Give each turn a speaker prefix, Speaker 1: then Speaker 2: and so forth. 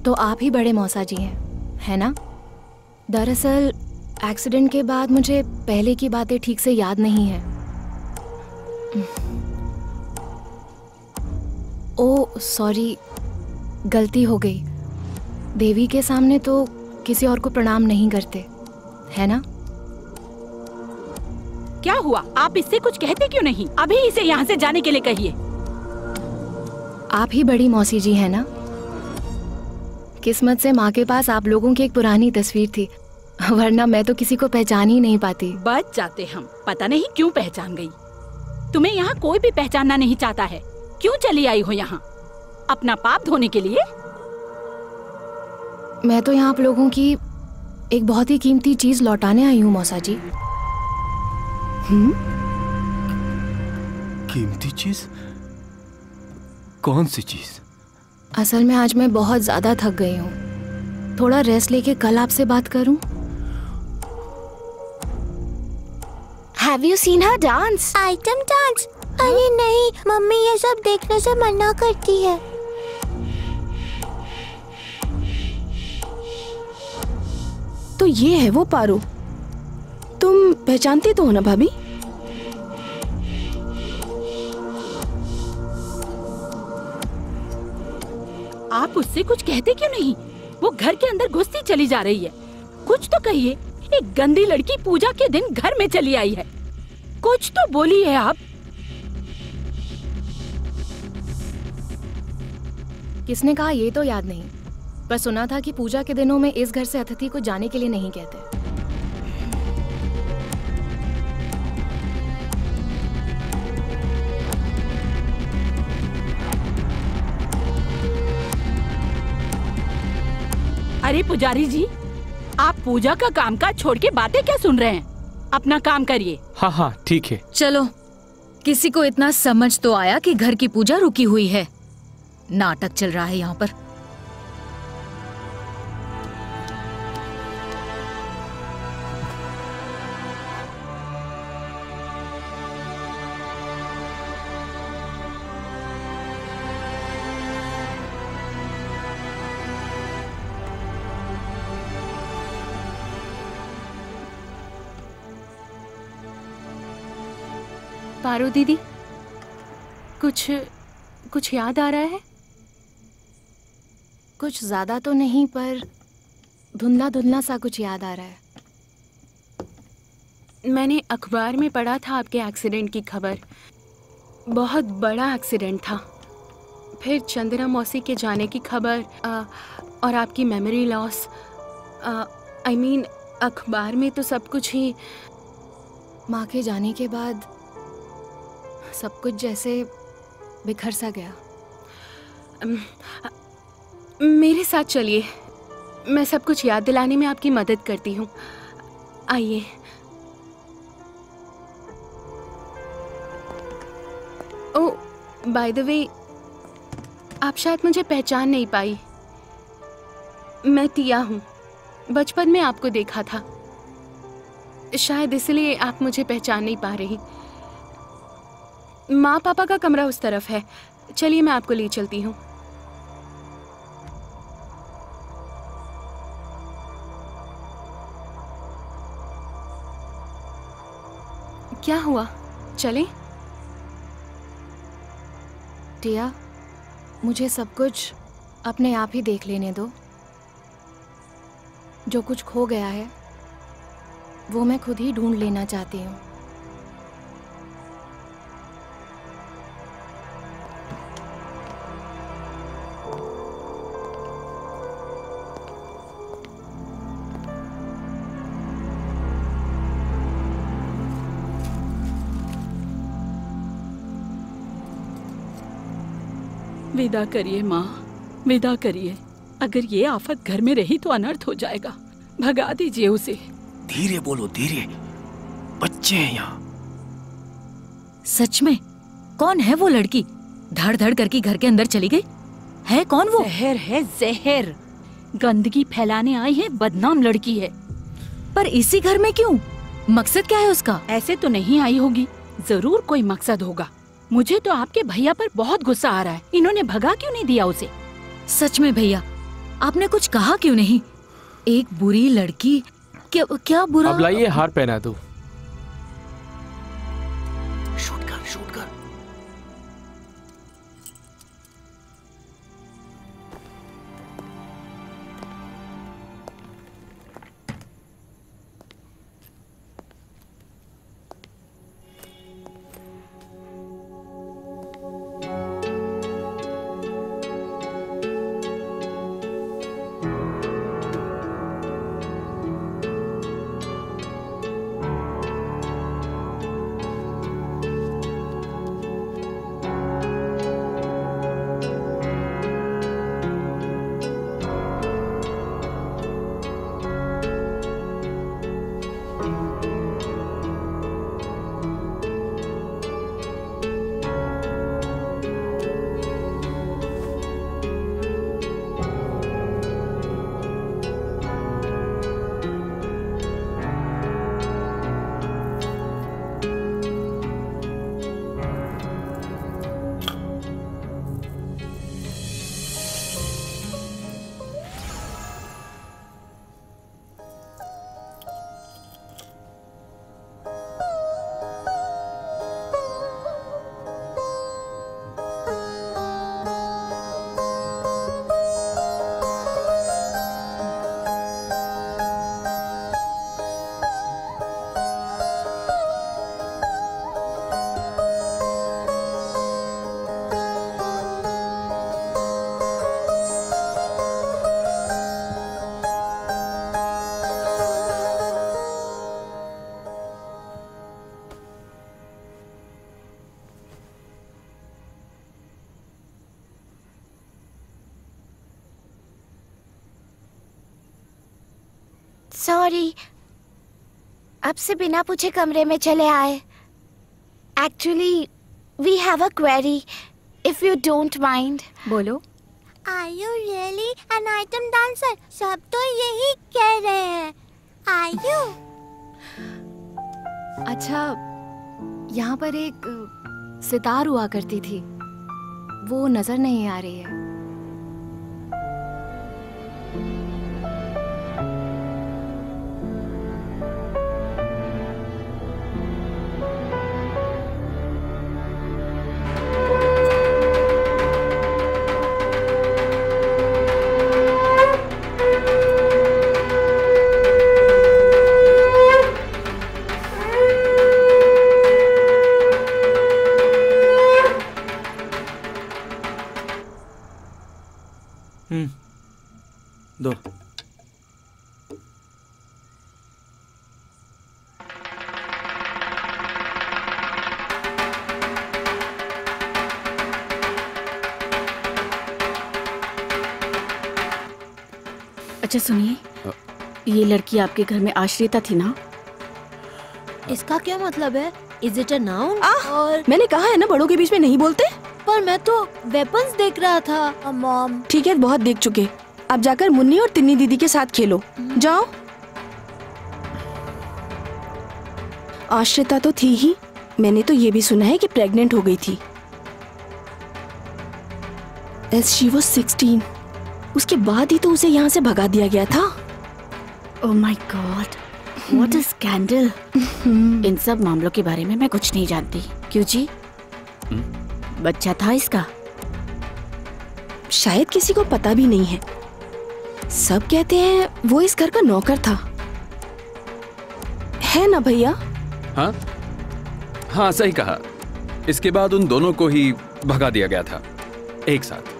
Speaker 1: तो आप ही बड़े मौसा जी हैं, है ना? दरअसल एक्सीडेंट के बाद मुझे पहले की बातें ठीक से याद नहीं हैं। ओह सॉरी, गलती हो गई। देवी के सामने तो किसी और को प्रणाम नहीं करते, है ना?
Speaker 2: क्या हुआ? आप इससे कुछ कहते क्यों नहीं? अभी इसे यहाँ से जाने के लिए कहिए।
Speaker 1: आप ही बड़ी मौसी जी हैं ना? किस्मत से माँ के पास आप लोगों की एक पुरानी तस्वीर थी, वरना मैं तो किसी को पहचान ही नहीं पाती।
Speaker 2: बच जाते हम, पता नहीं क्यों पहचान गई। तुम्हें यहाँ कोई भी पहचानना नहीं चाहता है। क्यों चली आई हो यहाँ? अपना पाप धोने के लिए?
Speaker 1: मैं तो यहाँ आप लोगों की एक बहुत ही कीमती चीज लौटाने आई हूँ मौसा जी।
Speaker 3: कीमती चीज? कौन सी चीज?
Speaker 1: असल में आज मैं बहुत ज्यादा थक गई हूँ, थोड़ा रेस्ट लेके कल आपसे बात करूँ। Have you seen her dance?
Speaker 4: Item dance? अरे नहीं, मम्मी ये सब देखने से मना करती है।
Speaker 5: तो ये है वो पारो। तुम पहचानती तो हो ना भाभी?
Speaker 2: आप उससे कुछ कहते क्यों नहीं? वो घर के अंदर घुसती चली जा रही है। कुछ तो कहिए। एक गंदी लड़की पूजा के दिन घर में चली आई है। कुछ तो बोलिए आप।
Speaker 1: किसने कहा ये तो याद नहीं, पर सुना था कि पूजा के दिनों में इस घर से अतिथि को जाने के लिए नहीं कहते।
Speaker 2: अरे पुजारी जी, आप पूजा का कामकाज छोड़ के बातें क्या सुन रहे हैं? अपना काम करिए।
Speaker 3: हाँ हाँ ठीक है।
Speaker 6: चलो, किसी को इतना समझ तो आया कि घर की पूजा रुकी हुई है। नाटक चल रहा है यहाँ पर।
Speaker 5: पारो दीदी, कुछ याद आ रहा है?
Speaker 1: कुछ ज्यादा तो नहीं, पर धुंधला धुंधला सा कुछ याद आ रहा है।
Speaker 5: मैंने अखबार में पढ़ा था आपके एक्सीडेंट की खबर। बहुत बड़ा एक्सीडेंट था। फिर चंद्रा मौसी के जाने की खबर और आपकी मेमोरी लॉस। आई मीन अखबार में तो सब कुछ ही।
Speaker 1: माँ के जाने के बाद सब कुछ जैसे बिखर सा गया।
Speaker 5: मेरे साथ चलिए, मैं सब कुछ याद दिलाने में आपकी मदद करती हूँ। आइए। ओह, बाय द वे, आप शायद मुझे पहचान नहीं पाई। मैं तिया हूँ। बचपन में आपको देखा था, शायद इसलिए आप मुझे पहचान नहीं पा रही। माँ पापा का कमरा उस तरफ है, चलिए मैं आपको ले चलती हूँ। क्या हुआ, चलें?
Speaker 1: टिया, मुझे सब कुछ अपने आप ही देख लेने दो। जो कुछ खो गया है वो मैं खुद ही ढूंढ लेना चाहती हूँ।
Speaker 2: विदा करिए माँ, विदा करिए। अगर ये आफत घर में रही तो अनर्थ हो जाएगा। भगा दीजिए उसे।
Speaker 3: धीरे बोलो, धीरे, बच्चे हैं यहाँ।
Speaker 6: सच में कौन है वो लड़की? धड़ धड़ करके घर के अंदर चली गई। है कौन वो?
Speaker 2: जहर है, जहर। गंदगी फैलाने आई है, बदनाम लड़की है।
Speaker 6: पर इसी घर में क्यों? मकसद क्या है उसका?
Speaker 2: ऐसे तो नहीं आई होगी, जरूर कोई मकसद होगा। मुझे तो आपके भैया पर बहुत गुस्सा आ रहा है। इन्होंने भगा क्यों नहीं दिया उसे?
Speaker 6: सच में भैया, आपने कुछ कहा क्यों नहीं? एक बुरी लड़की, क्या बुरा?
Speaker 7: अब लाइए हार पहना दो।
Speaker 3: शूट कर, शूट कर।
Speaker 4: सॉरी, अब से बिना पूछे कमरे में चले आए। Actually we have a query, if you don't mind.
Speaker 1: बोलो।
Speaker 4: Are you really an item dancer? सब तो यही कह रहे हैं। Are you?
Speaker 1: अच्छा, यहाँ पर एक सितार हुआ करती थी, वो नजर नहीं आ रही है।
Speaker 3: दो।
Speaker 2: अच्छा सुनिए, ये लड़की आपके घर में आश्रिता थी ना?
Speaker 4: इसका क्या मतलब है? Is it a noun?
Speaker 8: और मैंने कहा है ना, बड़ों के बीच में नहीं बोलते।
Speaker 4: पर मैं तो वेपन्स देख रहा था। मॉम।
Speaker 8: ठीक है, बहुत देख चुके। अब जाकर मुन्नी और तिन्नी दीदी के साथ खेलो, जाओ। आश्रिता तो थी ही, मैंने तो ये भी सुना है कि प्रेग्नेंट हो गई थी। As she was 16, उसके बाद ही तो उसे यहाँ से भगा दिया गया था।
Speaker 2: Oh my God, what a scandal. इन सब मामलों के बारे में मैं कुछ नहीं जानती। क्यों जी? बच्चा था इसका?
Speaker 8: शायद किसी को पता भी नहीं है। सब कहते हैं वो इस घर का नौकर था, है ना भैया?
Speaker 9: हाँ हाँ, सही कहा। इसके बाद उन दोनों को ही भगा दिया गया था एक साथ।